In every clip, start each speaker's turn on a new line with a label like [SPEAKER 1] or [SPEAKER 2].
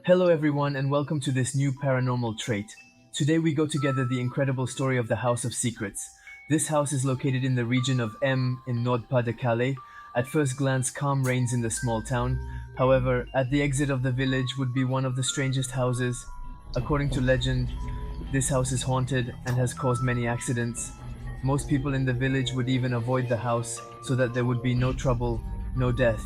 [SPEAKER 1] Hello, everyone, and welcome to this new paranormal trait. Today, we go together the incredible story of the House of Secrets. This house is located in the region of M in Nord-Pas-de-Calais. At first glance, calm reigns in the small town. However, at the exit of the village would be one of the strangest houses. According to legend, this house is haunted and has caused many accidents. Most people in the village would even avoid the house so that there would be no trouble, no death.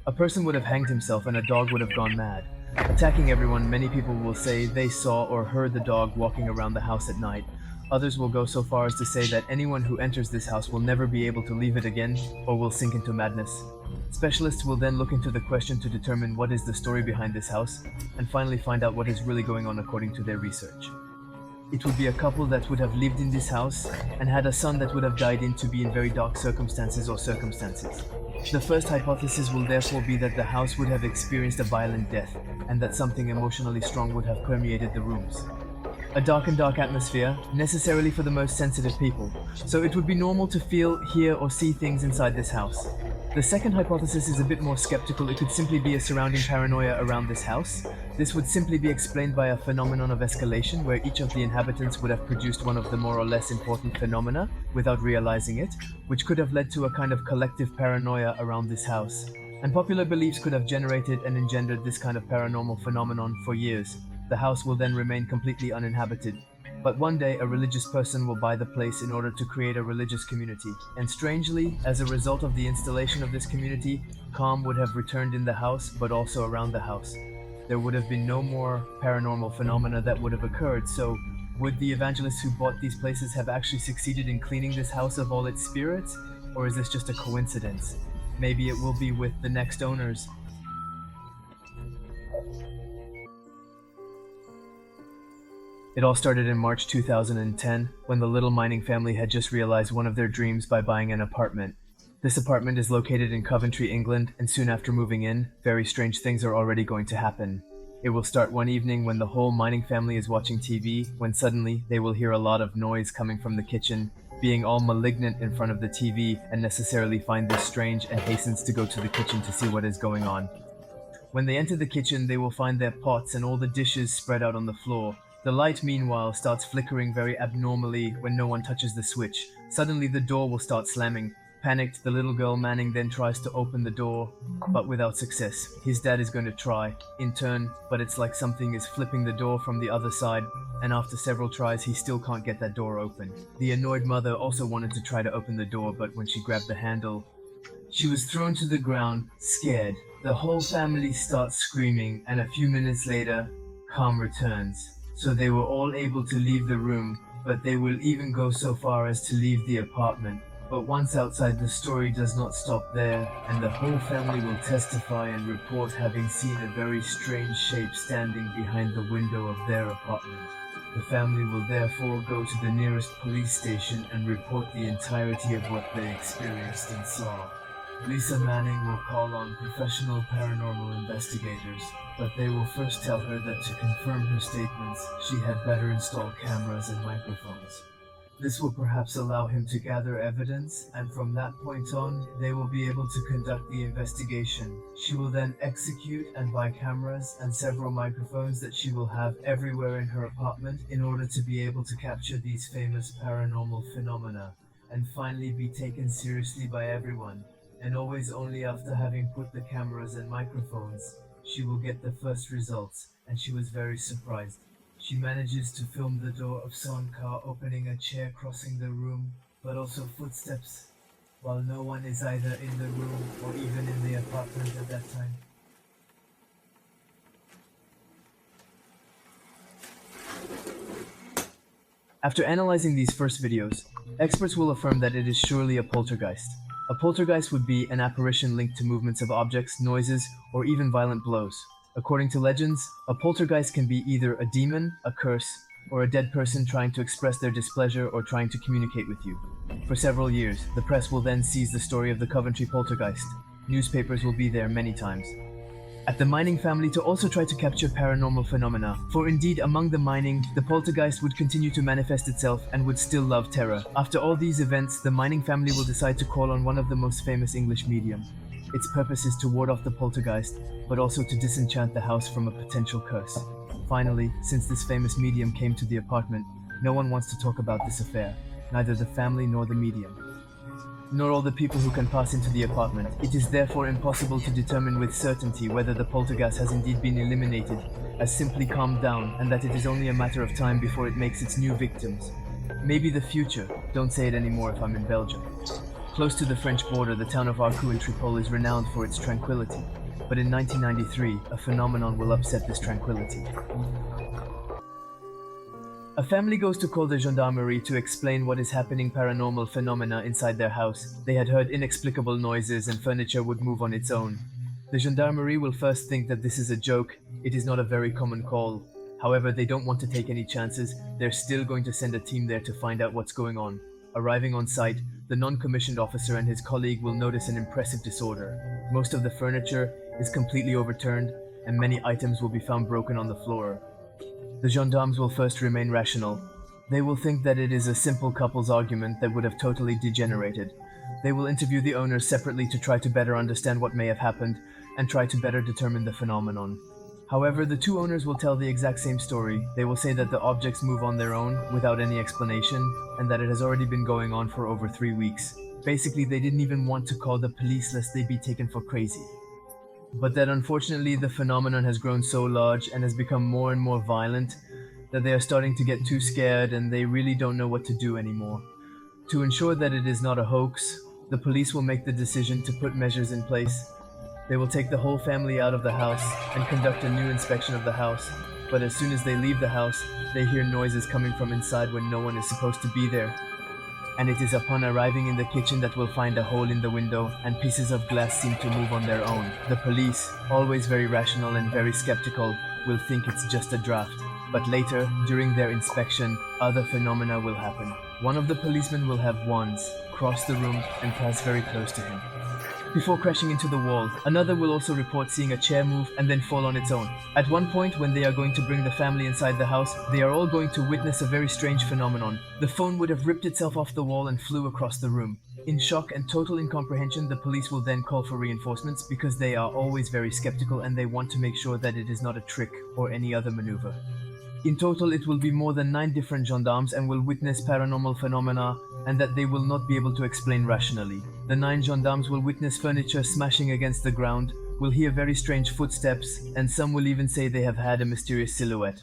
[SPEAKER 1] A person would have hanged himself and a dog would have gone mad. Attacking everyone, many people will say they saw or heard the dog walking around the house at night. Others will go so far as to say that anyone who enters this house will never be able to leave it again or will sink into madness. Specialists will then look into the question to determine what is the story behind this house and finally find out what is really going on according to their research. It would be a couple that would have lived in this house and had a son that would have died in to be in very dark circumstances or circumstances. The first hypothesis will therefore be that the house would have experienced a violent death and that something emotionally strong would have permeated the rooms. A dark atmosphere, necessarily for the most sensitive people, so it would be normal to feel, hear, or see things inside this house. The second hypothesis is a bit more skeptical. It could simply be a surrounding paranoia around this house. This would simply be explained by a phenomenon of escalation where each of the inhabitants would have produced one of the more or less important phenomena without realizing it, which could have led to a kind of collective paranoia around this house. And popular beliefs could have generated and engendered this kind of paranormal phenomenon for years. The house will then remain completely uninhabited. But one day, a religious person will buy the place in order to create a religious community. And strangely, as a result of the installation of this community, calm would have returned in the house, but also around the house. There would have been no more paranormal phenomena that would have occurred, so would the evangelists who bought these places have actually succeeded in cleaning this house of all its spirits? Or is this just a coincidence? Maybe it will be with the next owners. It all started in March 2010, when the little mining family had just realized one of their dreams by buying an apartment. This apartment is located in Coventry, England, and soon after moving in, very strange things are already going to happen. It will start one evening when the whole mining family is watching TV, when suddenly they will hear a lot of noise coming from the kitchen, being all malignant in front of the TV, and necessarily find this strange and hastens to go to the kitchen to see what is going on. When they enter the kitchen, they will find their pots and all the dishes spread out on the floor. The light, meanwhile, starts flickering very abnormally when no one touches the switch. Suddenly, the door will start slamming. Panicked, the little girl Manning then tries to open the door, but without success. His dad is going to try, in turn, but it's like something is flipping the door from the other side, and after several tries, he still can't get that door open. The annoyed mother also wanted to try to open the door, but when she grabbed the handle, she was thrown to the ground, scared. The whole family starts screaming, and a few minutes later, calm returns. So they were all able to leave the room, but they will even go so far as to leave the apartment. But once outside, the story does not stop there, and the whole family will testify and report having seen a very strange shape standing behind the window of their apartment. The family will therefore go to the nearest police station and report the entirety of what they experienced and saw. Lisa Manning will call on professional paranormal investigators, but they will first tell her that to confirm her statements, she had better install cameras and microphones. This will perhaps allow him to gather evidence, and from that point on, they will be able to conduct the investigation. She will then execute and buy cameras and several microphones that she will have everywhere in her apartment in order to be able to capture these famous paranormal phenomena, and finally be taken seriously by everyone. And always only after having put the cameras and microphones, she will get the first results, and she was very surprised. She manages to film the door of someone's car opening, a chair crossing the room, but also footsteps, while no one is either in the room or even in the apartment at that time. After analyzing these first videos, experts will affirm that it is surely a poltergeist. A poltergeist would be an apparition linked to movements of objects, noises, or even violent blows. According to legends, a poltergeist can be either a demon, a curse, or a dead person trying to express their displeasure or trying to communicate with you. For several years, the press will then seize the story of the Coventry Poltergeist. Newspapers will be there many times. At the mining family to also try to capture paranormal phenomena, for indeed among the mining, the poltergeist would continue to manifest itself and would still love terror. After all these events, the mining family will decide to call on one of the most famous English mediums. Its purpose is to ward off the poltergeist, but also to disenchant the house from a potential curse. Finally, since this famous medium came to the apartment, no one wants to talk about this affair, neither the family nor the medium, nor all the people who can pass into the apartment. It is therefore impossible to determine with certainty whether the poltergeist has indeed been eliminated, has simply calmed down, and that it is only a matter of time before it makes its new victims. Maybe the future. Don't say it anymore if I'm in Belgium. Close to the French border, the town of Arc Wattripont is renowned for its tranquility. But in 1993, a phenomenon will upset this tranquility. A family goes to call the gendarmerie to explain what is happening paranormal phenomena inside their house. They had heard inexplicable noises and furniture would move on its own. The gendarmerie will first think that this is a joke. It is not a very common call. However, they don't want to take any chances. They're still going to send a team there to find out what's going on. Arriving on site, the non-commissioned officer and his colleague will notice an impressive disorder. Most of the furniture is completely overturned, and many items will be found broken on the floor. The gendarmes will first remain rational. They will think that it is a simple couple's argument that would have totally degenerated. They will interview the owners separately to try to better understand what may have happened and try to better determine the phenomenon. However, the two owners will tell the exact same story. They will say that the objects move on their own without any explanation and that it has already been going on for over 3 weeks. Basically, they didn't even want to call the police lest they be taken for crazy. But that unfortunately the phenomenon has grown so large and has become more and more violent that they are starting to get too scared and they really don't know what to do anymore. To ensure that it is not a hoax, the police will make the decision to put measures in place. They will take the whole family out of the house and conduct a new inspection of the house, but as soon as they leave the house, they hear noises coming from inside when no one is supposed to be there. And it is upon arriving in the kitchen that we'll find a hole in the window and pieces of glass seem to move on their own. The police, always very rational and very skeptical, will think it's just a draft. But later, during their inspection, other phenomena will happen. One of the policemen will have wands, cross the room and pass very close to him before crashing into the wall. Another will also report seeing a chair move and then fall on its own. At one point, when they are going to bring the family inside the house, they are all going to witness a very strange phenomenon. The phone would have ripped itself off the wall and flew across the room. In shock and total incomprehension, the police will then call for reinforcements because they are always very skeptical and they want to make sure that it is not a trick or any other maneuver. In total, it will be more than 9 different gendarmes and will witness paranormal phenomena and that they will not be able to explain rationally. The 9 gendarmes will witness furniture smashing against the ground, will hear very strange footsteps, and some will even say they have had a mysterious silhouette.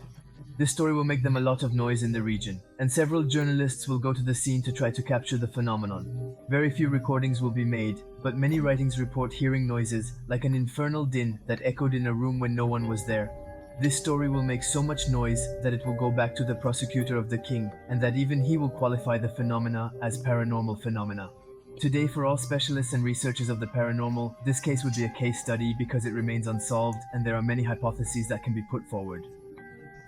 [SPEAKER 1] This story will make them a lot of noise in the region, and several journalists will go to the scene to try to capture the phenomenon. Very few recordings will be made, but many writings report hearing noises like an infernal din that echoed in a room when no one was there. This story will make so much noise that it will go back to the prosecutor of the king, and that even he will qualify the phenomena as paranormal phenomena. Today, for all specialists and researchers of the paranormal, this case would be a case study because it remains unsolved and there are many hypotheses that can be put forward.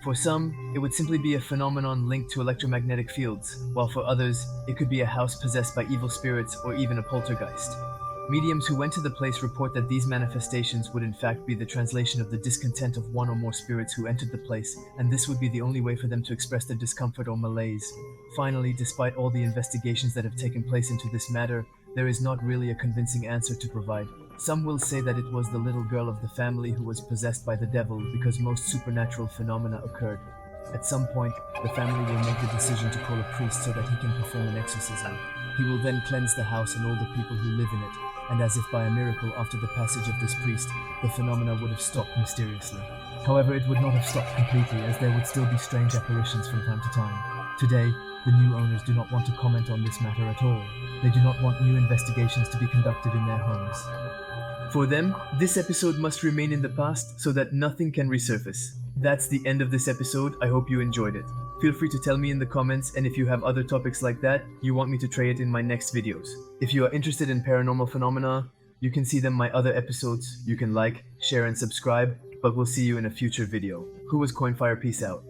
[SPEAKER 1] For some, it would simply be a phenomenon linked to electromagnetic fields, while for others, it could be a house possessed by evil spirits or even a poltergeist. Mediums who went to the place report that these manifestations would in fact be the translation of the discontent of one or more spirits who entered the place, and this would be the only way for them to express their discomfort or malaise. Finally, despite all the investigations that have taken place into this matter, there is not really a convincing answer to provide. Some will say that it was the little girl of the family who was possessed by the devil because most supernatural phenomena occurred. At some point, the family will make the decision to call a priest so that he can perform an exorcism. He will then cleanse the house and all the people who live in it, and as if by a miracle after the passage of this priest, the phenomena would have stopped mysteriously. However, it would not have stopped completely, as there would still be strange apparitions from time to time. Today, the new owners do not want to comment on this matter at all. They do not want new investigations to be conducted in their homes. For them, this episode must remain in the past so that nothing can resurface. That's the end of this episode. I hope you enjoyed it. Feel free to tell me in the comments, and if you have other topics like that, you want me to try it in my next videos. If you are interested in paranormal phenomena, you can see them in my other episodes. You can like, share, and subscribe, but we'll see you in a future video. Who was Coinfire? Peace out.